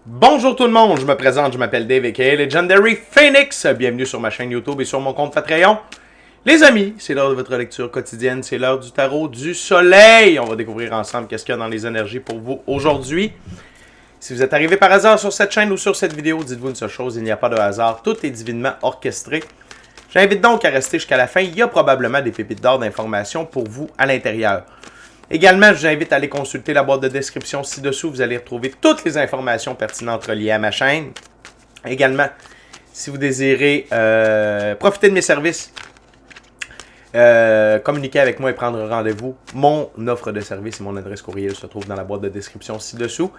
Bonjour tout le monde, je me présente, je m'appelle Dave aka Legendary Phoenix. Bienvenue sur ma chaîne YouTube et sur mon compte Patreon. Les amis, c'est l'heure de votre lecture quotidienne, c'est l'heure du tarot du soleil. On va découvrir ensemble qu'est-ce qu'il y a dans les énergies pour vous aujourd'hui. Si vous êtes arrivé par hasard sur cette chaîne ou sur cette vidéo, dites-vous une seule chose, il n'y a pas de hasard, tout est divinement orchestré. J'invite donc à rester jusqu'à la fin, il y a probablement des pépites d'or d'informations pour vous à l'intérieur. Également, je vous invite à aller consulter la boîte de description ci-dessous. Vous allez retrouver toutes les informations pertinentes reliées à ma chaîne. Également, si vous désirez profiter de mes services, communiquer avec moi et prendre rendez-vous, mon offre de service et mon adresse courriel se trouve dans la boîte de description ci-dessous.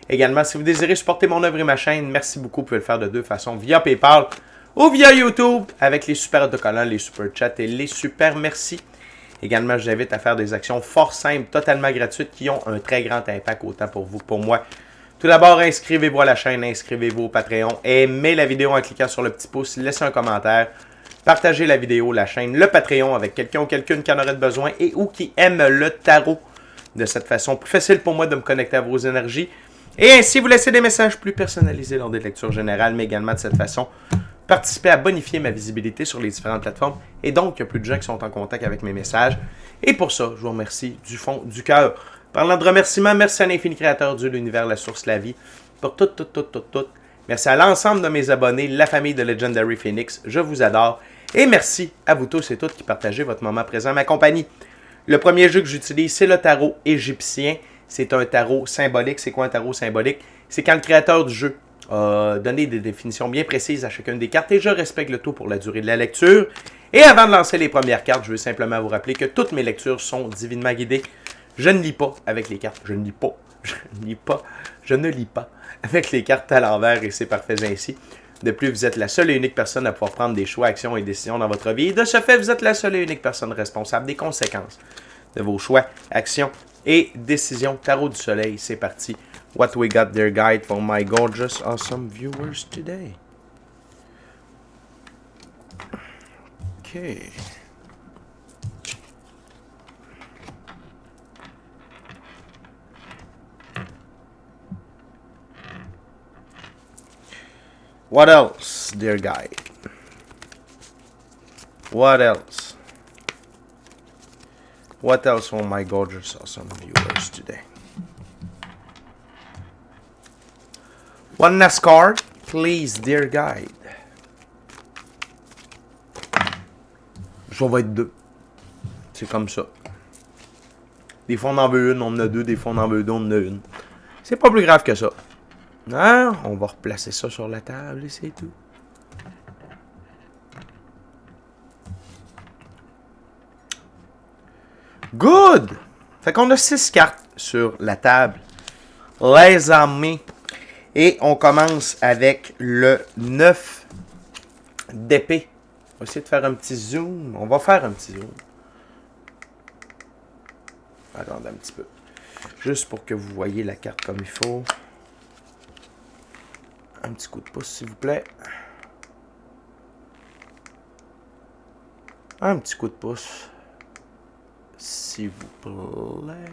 Également, si vous désirez supporter mon œuvre et ma chaîne, merci beaucoup. Vous pouvez le faire de deux façons, via PayPal ou via YouTube, avec les super autocollants, les super chats et les super merci. Également, je vous invite à faire des actions fort simples, totalement gratuites, qui ont un très grand impact autant pour vous que pour moi. Tout d'abord, inscrivez-vous à la chaîne, inscrivez-vous au Patreon, aimez la vidéo en cliquant sur le petit pouce, laissez un commentaire, partagez la vidéo, la chaîne, le Patreon avec quelqu'un ou quelqu'une qui en aurait besoin et ou qui aime le tarot. De cette façon, plus facile pour moi de me connecter à vos énergies. Et ainsi, vous laissez des messages plus personnalisés lors des lectures générales, mais également de cette façon, participer à bonifier ma visibilité sur les différentes plateformes. Et donc, il y a plus de gens qui sont en contact avec mes messages. Et pour ça, je vous remercie du fond du cœur. Parlant de remerciements, merci à l'infini créateur, Dieu, l'univers, la source, la vie, pour tout. Merci à l'ensemble de mes abonnés, la famille de Legendary Phoenix. Je vous adore. Et merci à vous tous et toutes qui partagez votre moment présent à ma compagnie. Le premier jeu que j'utilise, c'est le tarot égyptien. C'est un tarot symbolique. C'est quoi un tarot symbolique? C'est quand le créateur du jeu donner des définitions bien précises à chacune des cartes et je respecte le tout pour la durée de la lecture. Et avant de lancer les premières cartes, je veux simplement vous rappeler que toutes mes lectures sont divinement guidées. Je ne lis pas avec les cartes. Je ne lis pas avec les cartes à l'envers et c'est parfait ainsi. De plus, vous êtes la seule et unique personne à pouvoir prendre des choix, actions et décisions dans votre vie. Et de ce fait, vous êtes la seule et unique personne responsable des conséquences de vos choix, actions et décisions. Tarot du soleil, c'est parti. What we got there, guide, for my gorgeous, awesome viewers today. Okay. What else, dear guide? What else? What else for my gorgeous, awesome viewers today? One last card, please, dear guide. Ça va être deux. C'est comme ça. Des fois, on en veut une, on en a deux. Des fois, on en veut deux, on en a une. C'est pas plus grave que ça. Hein? On va replacer ça sur la table et c'est tout. Good! Fait qu'on a 6 cartes sur la table. Les amis. Et on commence avec le 9 d'épée. On va essayer de faire un petit zoom. On va faire un petit zoom. Attendez un petit peu. Juste pour que vous voyez la carte comme il faut. Un petit coup de pouce, s'il vous plaît. Un petit coup de pouce. S'il vous plaît.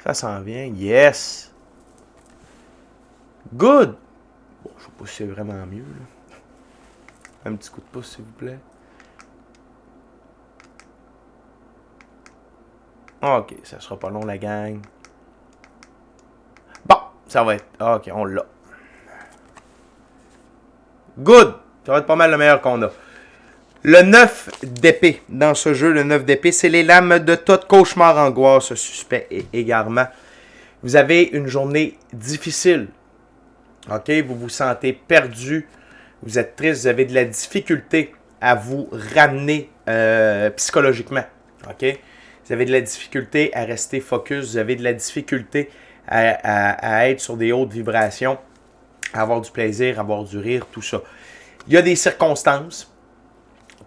Ça s'en vient. Yes! Good! Bon, je sais pas si c'est vraiment mieux, là. Un petit coup de pouce, s'il vous plaît. Ok, ça sera pas long, la gang. Bon, ça va être... Ok, on l'a. Good! Ça va être pas mal le meilleur qu'on a. Le 9 d'épée. Dans ce jeu, le 9 d'épée, c'est les lames de tout cauchemar, angoisse, suspect et égarement. Vous avez une journée difficile. Ok, vous vous sentez perdu, vous êtes triste, vous avez de la difficulté à vous ramener psychologiquement. Ok, vous avez de la difficulté à rester focus, vous avez de la difficulté à être sur des hautes vibrations, à avoir du plaisir, à avoir du rire, tout ça. Il y a des circonstances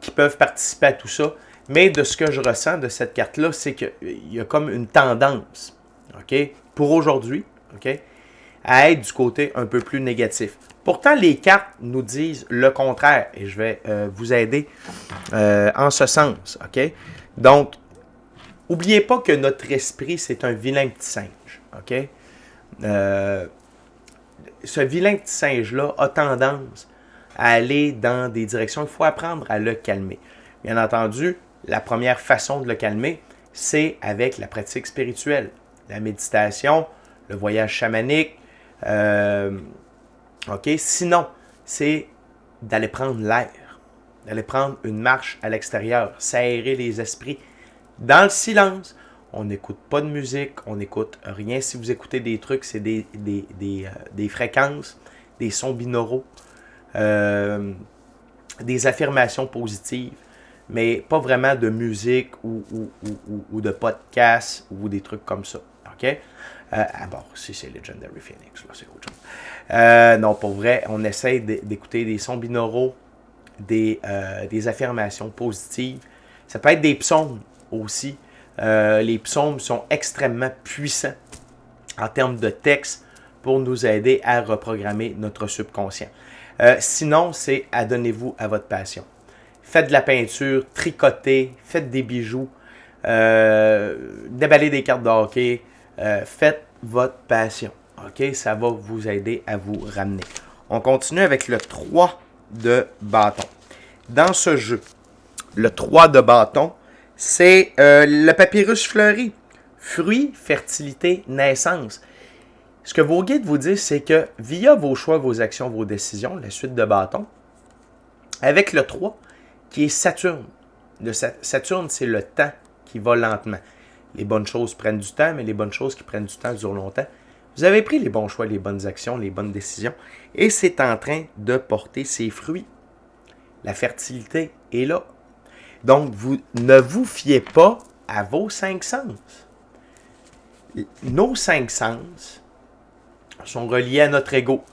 qui peuvent participer à tout ça, mais de ce que je ressens de cette carte-là, c'est qu'il y a comme une tendance, ok, pour aujourd'hui, ok, à être du côté un peu plus négatif. Pourtant, les cartes nous disent le contraire et je vais vous aider en ce sens. Ok? Donc, n'oubliez pas que notre esprit, c'est un vilain petit singe. Ok? ce vilain petit singe-là a tendance à aller dans des directions. Il faut apprendre à le calmer. Bien entendu, la première façon de le calmer, c'est avec la pratique spirituelle, la méditation, le voyage chamanique. Sinon, c'est d'aller prendre l'air, d'aller prendre une marche à l'extérieur, s'aérer les esprits dans le silence. On n'écoute pas de musique, on n'écoute rien. Si vous écoutez des trucs, c'est des fréquences, des sons binauraux, des affirmations positives, mais pas vraiment de musique ou de podcast ou des trucs comme ça. OK? Si c'est Legendary Phoenix, là, c'est autre chose. Non, pour vrai, on essaie d'écouter des sons binauraux, des affirmations positives. Ça peut être des psaumes aussi. Les psaumes sont extrêmement puissants en termes de texte pour nous aider à reprogrammer notre subconscient. Sinon, c'est adonnez-vous à votre passion. Faites de la peinture, tricotez, faites des bijoux, déballez des cartes de hockey, faites votre passion. OK? Ça va vous aider à vous ramener. On continue avec le 3 de bâton. Dans ce jeu, le 3 de bâton, c'est le papyrus fleuri. Fruit, fertilité, naissance. Ce que vos guides vous disent, c'est que via vos choix, vos actions, vos décisions, la suite de bâton, avec le 3, qui est Saturne. Saturne, c'est le temps qui va lentement. Les bonnes choses prennent du temps, mais les bonnes choses qui prennent du temps durent longtemps. Vous avez pris les bons choix, les bonnes actions, les bonnes décisions, et c'est en train de porter ses fruits. La fertilité est là. Donc, vous ne vous fiez pas à vos 5 sens. Nos 5 sens sont reliés à notre ego.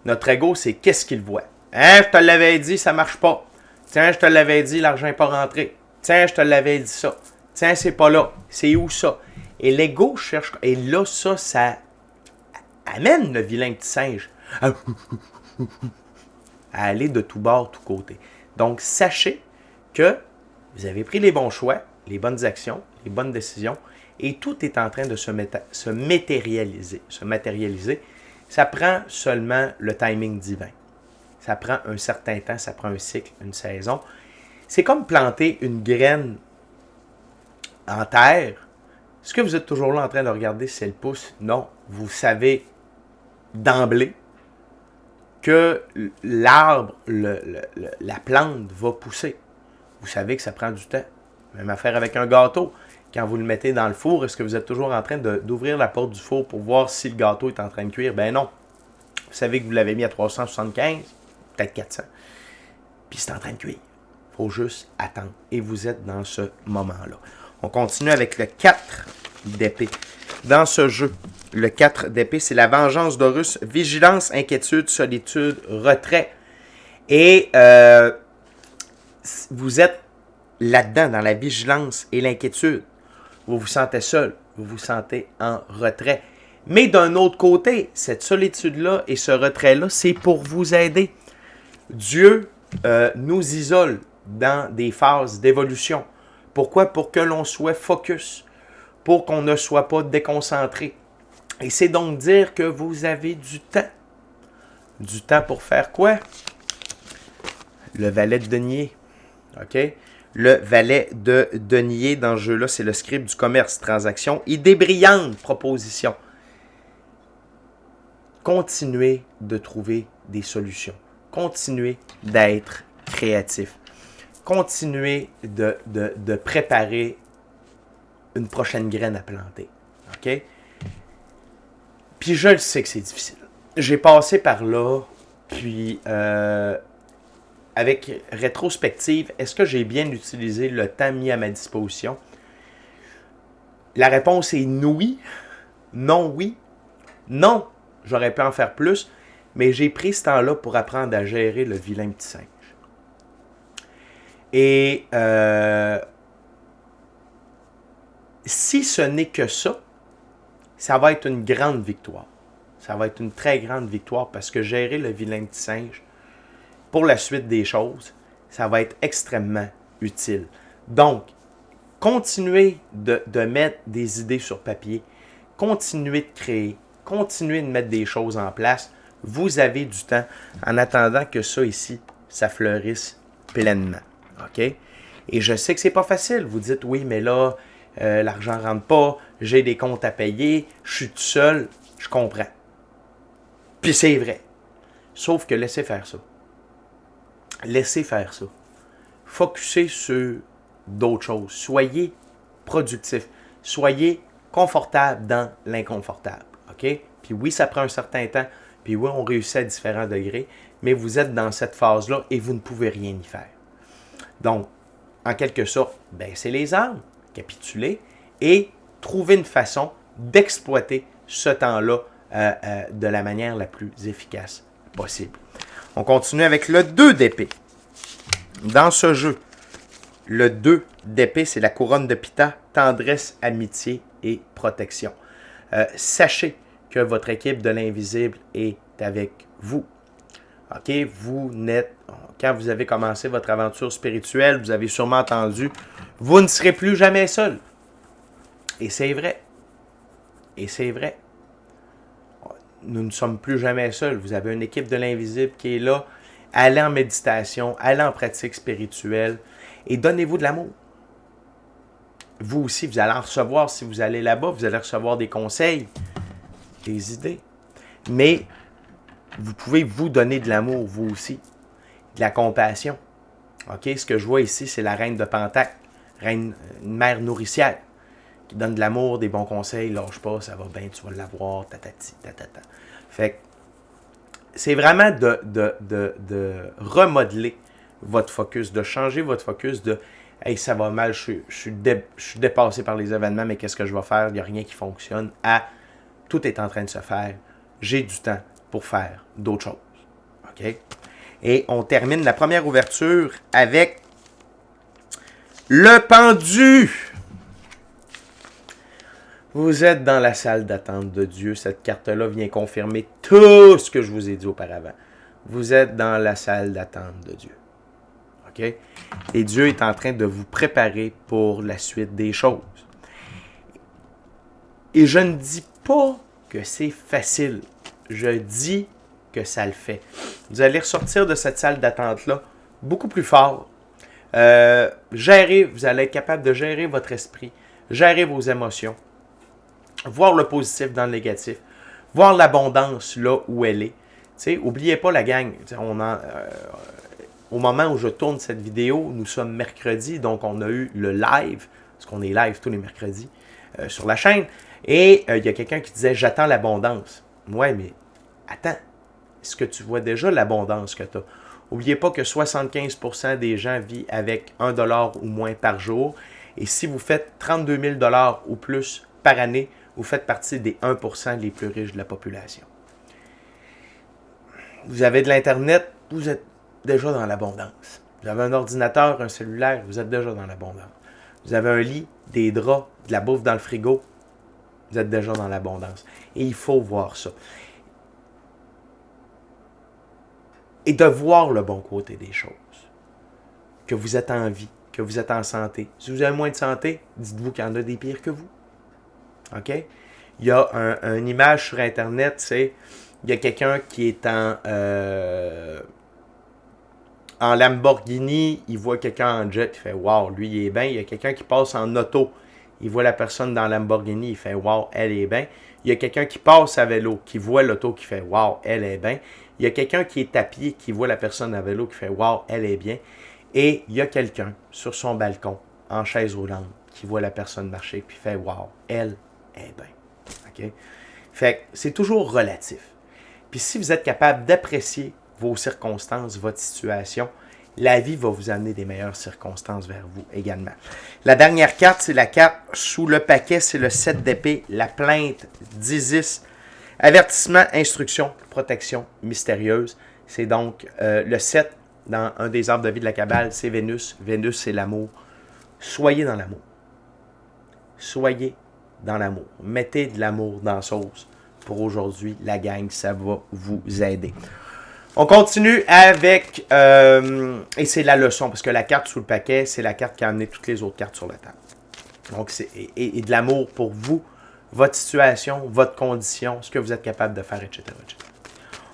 Notre ego, c'est qu'est-ce qu'il voit. Hein, je te l'avais dit, ça marche pas. Tiens, je te l'avais dit, l'argent n'est pas rentré. Tiens, je te l'avais dit ça. Tiens, c'est pas là. C'est où ça? Et l'ego cherche. Et là, ça amène le vilain petit singe à aller de tout bord, tout côté. Donc, sachez que vous avez pris les bons choix, les bonnes actions, les bonnes décisions, et tout est en train de se matérialiser. Ça prend seulement le timing divin. Ça prend un certain temps, ça prend un cycle, une saison. C'est comme planter une graine en terre. Est-ce que vous êtes toujours là en train de regarder si elle pousse? Non. Vous savez d'emblée que l'arbre, la plante va pousser. Vous savez que ça prend du temps. Même affaire avec un gâteau. Quand vous le mettez dans le four, est-ce que vous êtes toujours en train d'ouvrir la porte du four pour voir si le gâteau est en train de cuire? Ben non. Vous savez que vous l'avez mis à 375, peut-être 400. Puis c'est en train de cuire. Il faut juste attendre. Et vous êtes dans ce moment-là. On continue avec le 4 d'épée. Dans ce jeu, le 4 d'épée, c'est la vengeance d'Horus. Vigilance, inquiétude, solitude, retrait. Et vous êtes là-dedans, dans la vigilance et l'inquiétude. Vous vous sentez seul, vous vous sentez en retrait. Mais d'un autre côté, cette solitude-là et ce retrait-là, c'est pour vous aider. Dieu nous isole dans des phases d'évolution. Pourquoi? Pour que l'on soit focus, pour qu'on ne soit pas déconcentré. Et c'est donc dire que vous avez du temps. Du temps pour faire quoi? Le valet de denier. OK? Le valet de denier dans ce jeu-là, c'est le script du commerce, transaction, idée brillante, proposition. Continuez de trouver des solutions. Continuez d'être créatif. Continuez de préparer une prochaine graine à planter. OK? Puis je le sais que c'est difficile. J'ai passé par là, puis avec rétrospective, est-ce que j'ai bien utilisé le temps mis à ma disposition? La réponse est oui. Non, oui. Non, j'aurais pu en faire plus, mais j'ai pris ce temps-là pour apprendre à gérer le vilain petit singe. Et si ce n'est que ça, ça va être une grande victoire. Ça va être une très grande victoire parce que gérer le vilain petit singe, pour la suite des choses, ça va être extrêmement utile. Donc, continuez de mettre des idées sur papier, continuez de créer, continuez de mettre des choses en place Vous avez du temps en attendant que ça ici, ça fleurisse pleinement. OK? Et je sais que c'est pas facile. Vous dites, oui, mais là, l'argent ne rentre pas, j'ai des comptes à payer, je suis tout seul. Je comprends. Puis c'est vrai. Sauf que laissez faire ça. Laissez faire ça. Focussez sur d'autres choses. Soyez productif. Soyez confortable dans l'inconfortable. OK? Puis oui, ça prend un certain temps. Puis oui, on réussit à différents degrés. Mais vous êtes dans cette phase-là et vous ne pouvez rien y faire. Donc, en quelque sorte, baissez les armes, capitulez et trouvez une façon d'exploiter ce temps-là de la manière la plus efficace possible. On continue avec le 2 d'épée. Dans ce jeu, le 2 d'épée, c'est la couronne de Pitta, tendresse, amitié et protection. Sachez que votre équipe de l'invisible est avec vous. OK, quand vous avez commencé votre aventure spirituelle, vous avez sûrement entendu, vous ne serez plus jamais seul. Et c'est vrai. Et c'est vrai. Nous ne sommes plus jamais seuls. Vous avez une équipe de l'invisible qui est là. Allez en méditation, allez en pratique spirituelle et donnez-vous de l'amour. Vous aussi, vous allez en recevoir si vous allez là-bas. Vous allez recevoir des conseils, des idées. Mais vous pouvez vous donner de l'amour, vous aussi. De la compassion. OK? Ce que je vois ici, c'est la reine de Pentacle. Une mère nourricière qui donne de l'amour, des bons conseils. Lâche pas, ça va bien, tu vas l'avoir, tatati, tatata. Fait que c'est vraiment de remodeler votre focus, de changer votre focus de « Hey, ça va mal, je suis dépassé par les événements, mais qu'est-ce que je vais faire? Il n'y a rien qui fonctionne. » à « Tout est en train de se faire. J'ai du temps pour faire d'autres choses. » OK? Et on termine la première ouverture avec le pendu. Vous êtes dans la salle d'attente de Dieu. Cette carte-là vient confirmer tout ce que je vous ai dit auparavant. Vous êtes dans la salle d'attente de Dieu. OK? Et Dieu est en train de vous préparer pour la suite des choses. Et je ne dis pas que c'est facile. Je dis que ça le fait. Vous allez ressortir de cette salle d'attente-là beaucoup plus fort. Vous allez être capable de gérer votre esprit, gérer vos émotions, voir le positif dans le négatif, voir l'abondance là où elle est. N'oubliez pas la gang, au moment où je tourne cette vidéo, nous sommes mercredi, donc on a eu le live, parce qu'on est live tous les mercredis sur la chaîne, et il y a quelqu'un qui disait « J'attends l'abondance ». Ouais, mais attends, est-ce que tu vois déjà l'abondance que tu as? N'oubliez pas que 75% des gens vivent avec 1 $ ou moins par jour, et si vous faites 32 000 $ ou plus par année, vous faites partie des 1% les plus riches de la population. Vous avez de l'Internet, vous êtes déjà dans l'abondance. Vous avez un ordinateur, un cellulaire, vous êtes déjà dans l'abondance. Vous avez un lit, des draps, de la bouffe dans le frigo, vous êtes déjà dans l'abondance. Et il faut voir ça. Et de voir le bon côté des choses. Que vous êtes en vie, que vous êtes en santé. Si vous avez moins de santé, dites-vous qu'il y en a des pires que vous. OK? Il y a une image sur Internet, c'est il y a quelqu'un qui est en Lamborghini, il voit quelqu'un en jet, il fait « Wow, lui, il est bien. » Il y a quelqu'un qui passe en auto, il voit la personne dans Lamborghini, il fait « Wow, elle est bien. » Il y a quelqu'un qui passe à vélo, qui voit l'auto, qui fait « Wow, elle est bien. » Il y a quelqu'un qui est à pied, qui voit la personne à vélo, qui fait « Wow, elle est bien. » Et il y a quelqu'un sur son balcon, en chaise roulante, qui voit la personne marcher, puis fait « Wow, elle est bien. » OK? Fait que c'est toujours relatif. Puis si vous êtes capable d'apprécier vos circonstances, votre situation, la vie va vous amener des meilleures circonstances vers vous également. La dernière carte, c'est la carte sous le paquet, c'est le 7 d'épée, la plainte d'Isis. Avertissement, instruction, protection mystérieuse. C'est donc le 7 dans un des arbres de vie de la Kabbale, c'est Vénus. Vénus, c'est l'amour. Soyez dans l'amour. Soyez dans l'amour. Mettez de l'amour dans la sauce. Pour aujourd'hui, la gang, ça va vous aider. On continue avec, et c'est la leçon, parce que la carte sous le paquet, c'est la carte qui a amené toutes les autres cartes sur la table. Donc, et de l'amour pour vous, votre situation, votre condition, ce que vous êtes capable de faire, etc., etc.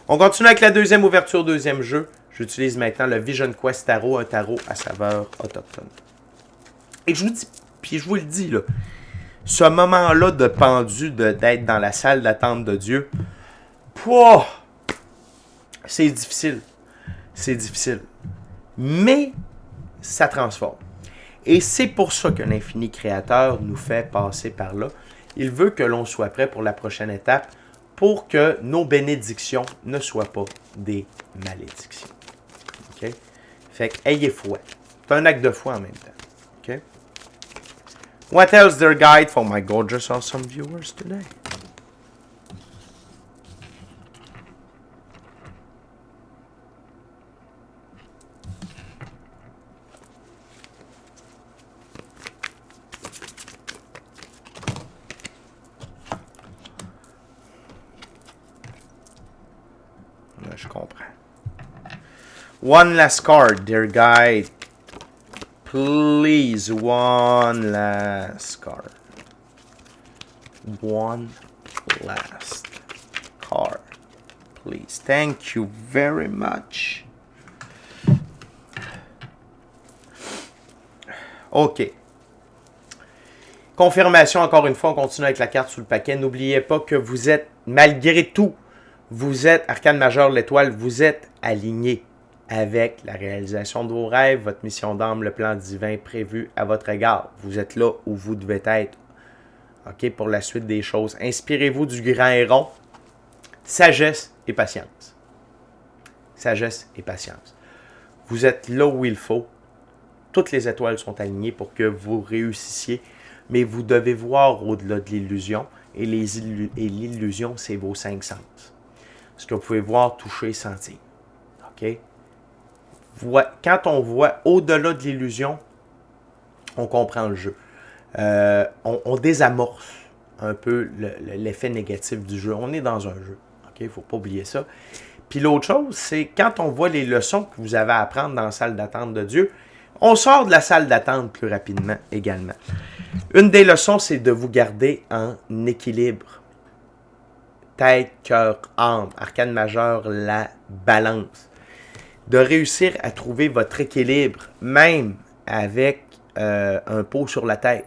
On continue avec la deuxième ouverture, deuxième jeu. J'utilise maintenant le Vision Quest Tarot, un tarot à saveur autochtone. Et je vous dis, puis je vous le dis, là, ce moment-là de pendu, d'être dans la salle d'attente de Dieu, pouah, c'est difficile. C'est difficile. Mais ça transforme. Et c'est pour ça que l'infini créateur nous fait passer par là. Il veut que l'on soit prêt pour la prochaine étape pour que nos bénédictions ne soient pas des malédictions. OK? Fait que ayez foi. C'est un acte de foi en même temps. OK? What else their guide for my gorgeous awesome viewers today? Là, je comprends. One last card, dear guide. Please, one last card. One last card. Please. Thank you very much. OK. Confirmation, encore une fois, on continue avec la carte sous le paquet. N'oubliez pas que vous êtes, malgré tout, vous êtes, arcane majeure, l'étoile, vous êtes aligné avec la réalisation de vos rêves, votre mission d'âme, le plan divin prévu à votre égard. Vous êtes là où vous devez être. OK, pour la suite des choses. Inspirez-vous du grand héron. Sagesse et patience. Sagesse et patience. Vous êtes là où il faut. Toutes les étoiles sont alignées pour que vous réussissiez. Mais vous devez voir au-delà de l'illusion. Et l'illusion, c'est vos 5 sens. Ce que vous pouvez voir, toucher, sentir. OK? Quand on voit au-delà de l'illusion, on comprend le jeu. On désamorce un peu l'effet négatif du jeu. On est dans un jeu. OK? Il ne faut pas oublier ça. Puis l'autre chose, c'est quand on voit les leçons que vous avez à apprendre dans la salle d'attente de Dieu, on sort de la salle d'attente plus rapidement également. Une des leçons, c'est de vous garder en équilibre. Tête, cœur, âme. Arcane majeur, la balance. De réussir à trouver votre équilibre, même avec un pot sur la tête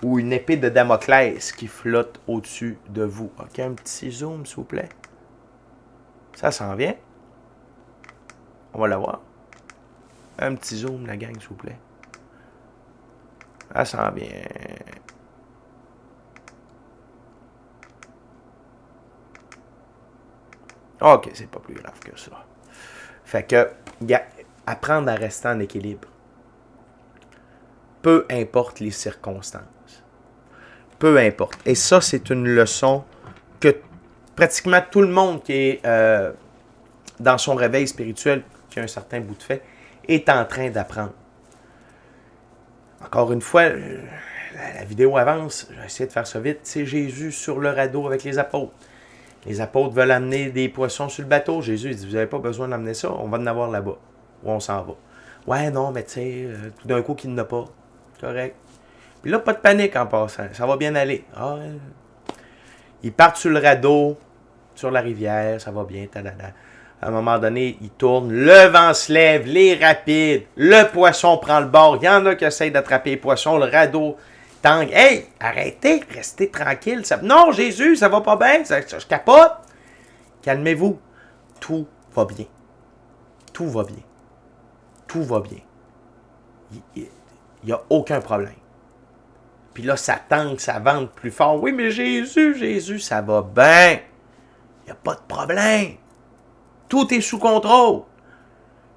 ou une épée de Damoclès qui flotte au-dessus de vous. OK, un petit zoom, s'il vous plaît. Ça s'en vient. On va l'avoir. Un petit zoom, la gang, s'il vous plaît. Ça s'en vient. OK, c'est pas plus grave que ça. Fait que, apprendre à rester en équilibre. Peu importe les circonstances. Peu importe. Et ça, c'est une leçon que pratiquement tout le monde qui est dans son réveil spirituel, qui a un certain bout de fait, est en train d'apprendre. Encore une fois, la vidéo avance. Je vais essayer de faire ça vite. C'est Jésus sur le radeau avec les apôtres. Les apôtres veulent amener des poissons sur le bateau. Jésus dit, vous n'avez pas besoin d'amener ça, on va en avoir là-bas. Où on s'en va. Ouais, non, mais tu sais, tout d'un coup, qu'il n'a pas. Correct. Puis là, pas de panique en passant. Ça va bien aller. Ah, ouais. Ils partent sur le radeau, sur la rivière, ça va bien. Tadada. À un moment donné, ils tournent, le vent se lève, les rapides, le poisson prend le bord. Il y en a qui essayent d'attraper les poissons, le radeau tangue. Hey, arrêtez, restez tranquille. Ça... Non, Jésus, ça va pas bien, je capote. Calmez-vous. Tout va bien. Tout va bien. Tout va bien. Il n'y a aucun problème. Puis là, ça tangue, ça vente plus fort. Oui, mais Jésus, ça va bien. Il n'y a pas de problème. Tout est sous contrôle.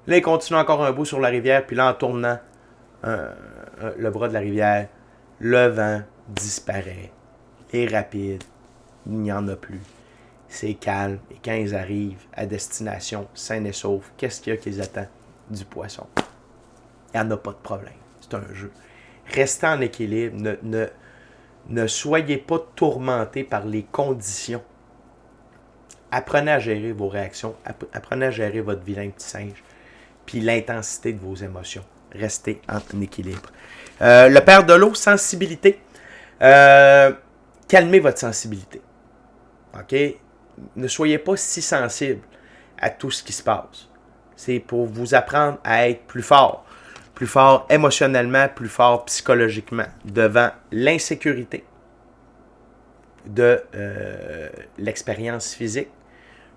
Là, il continue encore un bout sur la rivière, puis là, en tournant le bras de la rivière, le vent disparaît. Les rapides, il n'y en a plus. C'est calme. Et quand ils arrivent à destination, sains et saufs, qu'est-ce qu'il y a qui les attend? Du poisson. Il n'y en a pas de problème. C'est un jeu. Restez en équilibre. Ne soyez pas tourmentés par les conditions. Apprenez à gérer vos réactions. Apprenez à gérer votre vilain petit singe. Puis l'intensité de vos émotions. Restez en équilibre. Le père de l'eau, sensibilité. Calmez votre sensibilité. OK? ne soyez pas si sensible à tout ce qui se passe. C'est pour vous apprendre à être plus fort émotionnellement, plus fort psychologiquement, devant l'insécurité de l'expérience physique.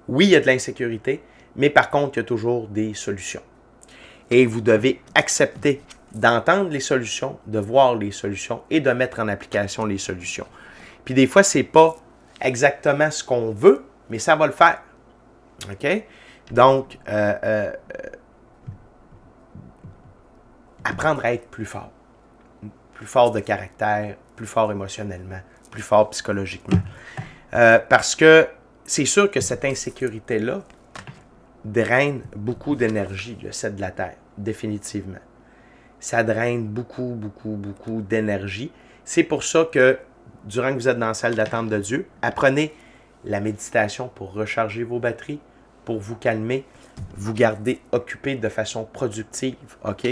Oui, il y a de l'insécurité, mais par contre, il y a toujours des solutions. Et vous devez accepter d'entendre les solutions, de voir les solutions et de mettre en application les solutions. Puis des fois, c'est pas exactement ce qu'on veut, mais ça va le faire. OK? Donc, apprendre à être plus fort. Plus fort de caractère, plus fort émotionnellement, plus fort psychologiquement. Parce que c'est sûr que cette insécurité-là draine beaucoup d'énergie, le 7 de la Terre, définitivement. Ça draine beaucoup d'énergie. C'est pour ça que, durant que vous êtes dans la salle d'attente de Dieu, apprenez la méditation pour recharger vos batteries, pour vous calmer, vous garder occupé de façon productive, OK?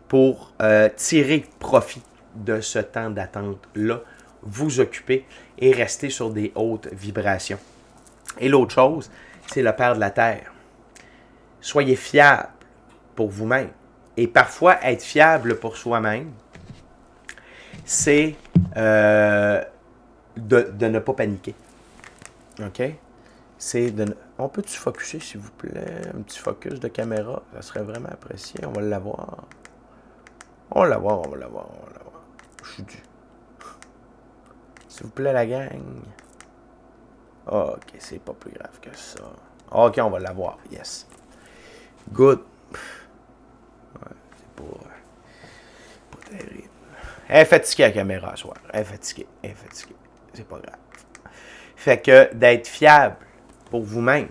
Pour tirer profit de ce temps d'attente-là, vous occuper et rester sur des hautes vibrations. Et l'autre chose, c'est le Père de la Terre. Soyez fiable pour vous-même. Et parfois, être fiable pour soi-même, c'est de ne pas paniquer. OK? C'est de... On peut-tu focuser, s'il vous plaît? Un petit focus de caméra, ça serait vraiment apprécié. On va l'avoir. On va l'avoir. Je suis dû. S'il vous plaît, la gang. OK, c'est pas plus grave que ça. OK, on va l'avoir. Yes. Good. Ouais, c'est pas terrible. Elle est fatiguée, la caméra, ce soir. Elle est fatiguée. C'est pas grave. Fait que d'être fiable pour vous-même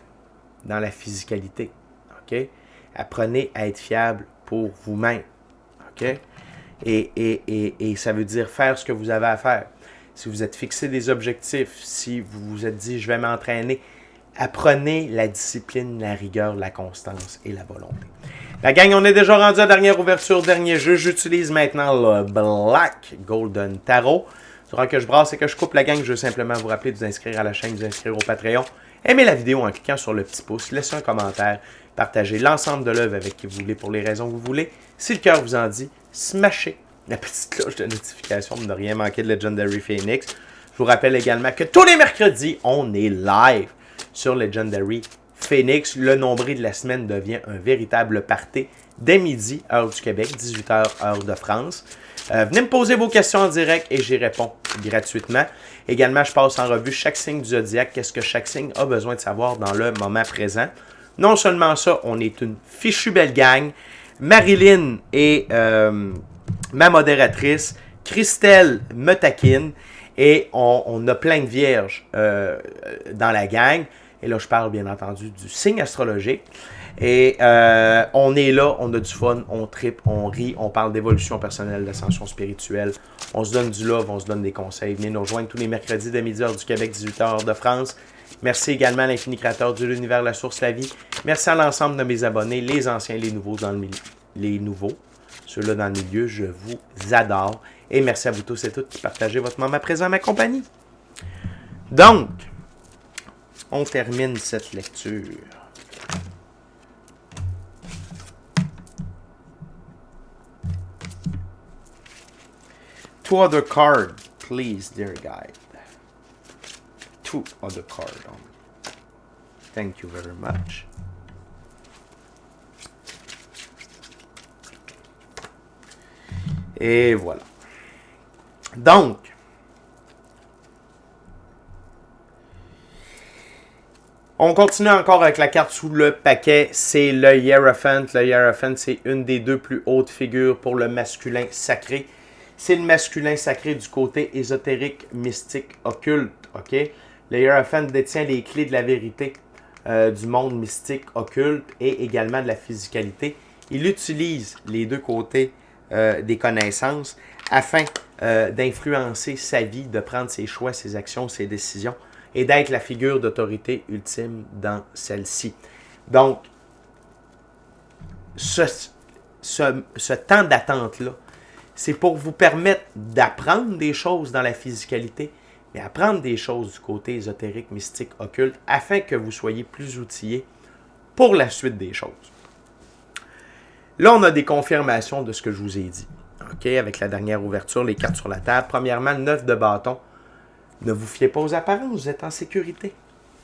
dans la physicalité. OK? Apprenez à être fiable pour vous-même. OK? Et ça veut dire faire ce que vous avez à faire. Si vous êtes fixé des objectifs, si vous vous êtes dit « je vais m'entraîner », apprenez la discipline, la rigueur, la constance et la volonté. La gang, on est déjà rendu à la dernière ouverture, dernier jeu. J'utilise maintenant le Black Golden Tarot. Durant que je brasse et que je coupe la gang, je veux simplement vous rappeler de vous inscrire à la chaîne, de vous inscrire au Patreon. Aimez la vidéo en cliquant sur le petit pouce, laissez un commentaire, partagez l'ensemble de l'œuvre avec qui vous voulez pour les raisons que vous voulez. Si le cœur vous en dit, smashez la petite cloche de notification pour ne rien manquer de Legendary Phoenix. Je vous rappelle également que tous les mercredis, on est live sur Legendary Phoenix. Le nombril de la semaine devient un véritable party dès midi, heure du Québec, 18h, heure de France. Venez me poser vos questions en direct et j'y réponds gratuitement. Également, je passe en revue chaque signe du zodiaque, qu'est-ce que chaque signe a besoin de savoir dans le moment présent. Non seulement ça, on est une fichue belle gang. Marilyn est ma modératrice. Christelle me taquine. Et on a plein de vierges dans la gang. Et là, je parle bien entendu du signe astrologique. Et on est là, on a du fun, on tripe, on rit, on parle d'évolution personnelle, d'ascension spirituelle. On se donne du love, on se donne des conseils. Venez nous rejoindre tous les mercredis de midi heure du Québec, 18h heure de France. Merci également à l'Infini Créateur de l'Univers, la Source, la Vie. Merci à l'ensemble de mes abonnés, les anciens, les nouveaux dans le milieu. Les nouveaux, ceux-là dans le milieu, je vous adore. Et merci à vous tous et toutes qui partagez votre moment présent à ma compagnie. Donc, on termine cette lecture. Two other cards, please, dear guide. Two other cards. Thank you very much. Et voilà. Donc, on continue encore avec la carte sous le paquet. C'est le Hierophant. Le Hierophant, c'est une des deux plus hautes figures pour le masculin sacré. C'est le masculin sacré du côté ésotérique, mystique, occulte. Okay? Le Hierophant détient les clés de la vérité du monde mystique, occulte et également de la physicalité. Il utilise les deux côtés des connaissances afin d'influencer sa vie, de prendre ses choix, ses actions, ses décisions et d'être la figure d'autorité ultime dans celle-ci. Donc, ce temps d'attente-là, c'est pour vous permettre d'apprendre des choses dans la physicalité, mais apprendre des choses du côté ésotérique, mystique, occulte, afin que vous soyez plus outillés pour la suite des choses. Là, on a des confirmations de ce que je vous ai dit. OK, avec la dernière ouverture, les cartes sur la table. Premièrement, le 9 de bâton. Ne vous fiez pas aux apparences, vous êtes en sécurité.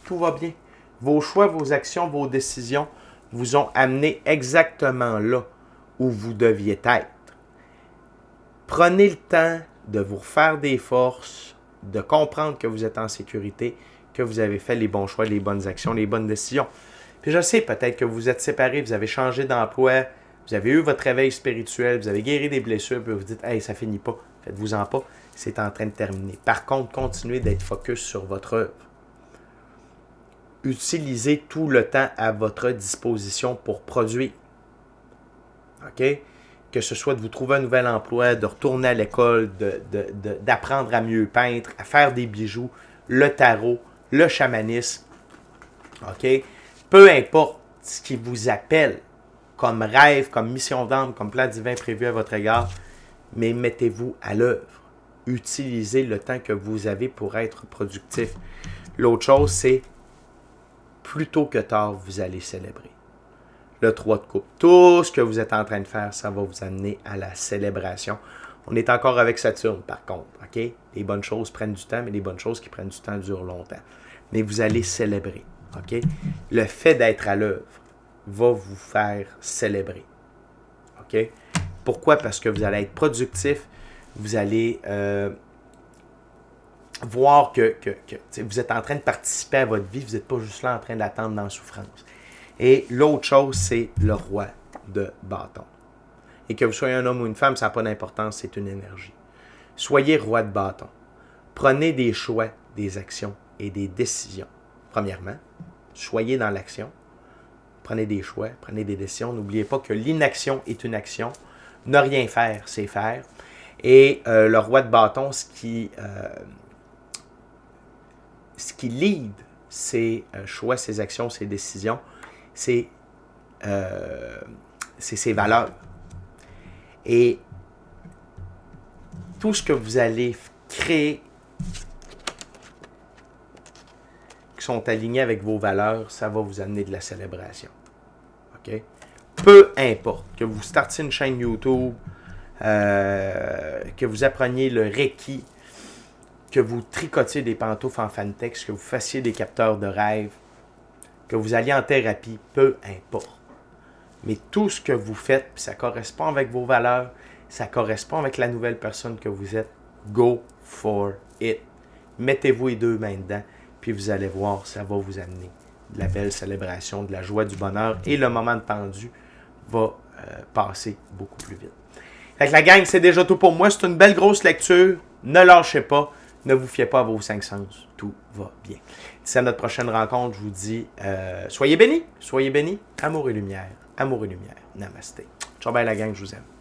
Tout va bien. Vos choix, vos actions, vos décisions vous ont amené exactement là où vous deviez être. Prenez le temps de vous refaire des forces, de comprendre que vous êtes en sécurité, que vous avez fait les bons choix, les bonnes actions, les bonnes décisions. Puis je sais, peut-être que vous êtes séparés, vous avez changé d'emploi, vous avez eu votre réveil spirituel, vous avez guéri des blessures, puis vous dites « Hey, ça finit pas, faites-vous-en pas, c'est en train de terminer. » Par contre, continuez d'être focus sur votre œuvre. Utilisez tout le temps à votre disposition pour produire. OK? Que ce soit de vous trouver un nouvel emploi, de retourner à l'école, d'apprendre à mieux peindre, à faire des bijoux, le tarot, le chamanisme. OK? Peu importe ce qui vous appelle comme rêve, comme mission d'âme, comme plan divin prévu à votre égard, mais mettez-vous à l'œuvre. Utilisez le temps que vous avez pour être productif. L'autre chose, c'est plus tôt que tard, vous allez célébrer. Le 3 de coupe. Tout ce que vous êtes en train de faire, ça va vous amener à la célébration. On est encore avec Saturne, par contre. OK? Les bonnes choses prennent du temps, mais les bonnes choses qui prennent du temps durent longtemps. Mais vous allez célébrer. OK? Le fait d'être à l'œuvre va vous faire célébrer. OK? Pourquoi? Parce que vous allez être productif. Vous allez voir que vous êtes en train de participer à votre vie. Vous n'êtes pas juste là en train d'attendre dans la souffrance. Et l'autre chose, c'est le roi de bâton. Et que vous soyez un homme ou une femme, ça n'a pas d'importance, c'est une énergie. Soyez roi de bâton. Prenez des choix, des actions et des décisions. Premièrement, soyez dans l'action. Prenez des choix, prenez des décisions. N'oubliez pas que l'inaction est une action. Ne rien faire, c'est faire. Et le roi de bâton, ce qui lead ses choix, ses actions, ses décisions, c'est ses valeurs. Et tout ce que vous allez créer qui sont alignés avec vos valeurs, ça va vous amener de la célébration. OK? Peu importe que vous startiez une chaîne YouTube, que vous appreniez le Reiki, que vous tricotiez des pantoufles en Fantex, que vous fassiez des capteurs de rêve, que vous alliez en thérapie, peu importe. Mais tout ce que vous faites, puis ça correspond avec vos valeurs, ça correspond avec la nouvelle personne que vous êtes, go for it. Mettez-vous les deux mains dedans, puis vous allez voir, ça va vous amener de la belle célébration, de la joie, du bonheur, et le moment de pendu va passer beaucoup plus vite. Fait que la gang, c'est déjà tout pour moi. C'est une belle grosse lecture. Ne lâchez pas. Ne vous fiez pas à vos 5 sens. Tout va bien. D'ici à notre prochaine rencontre, je vous dis, soyez bénis. Soyez bénis. Amour et lumière. Amour et lumière. Namasté. Ciao, bye la gang, je vous aime.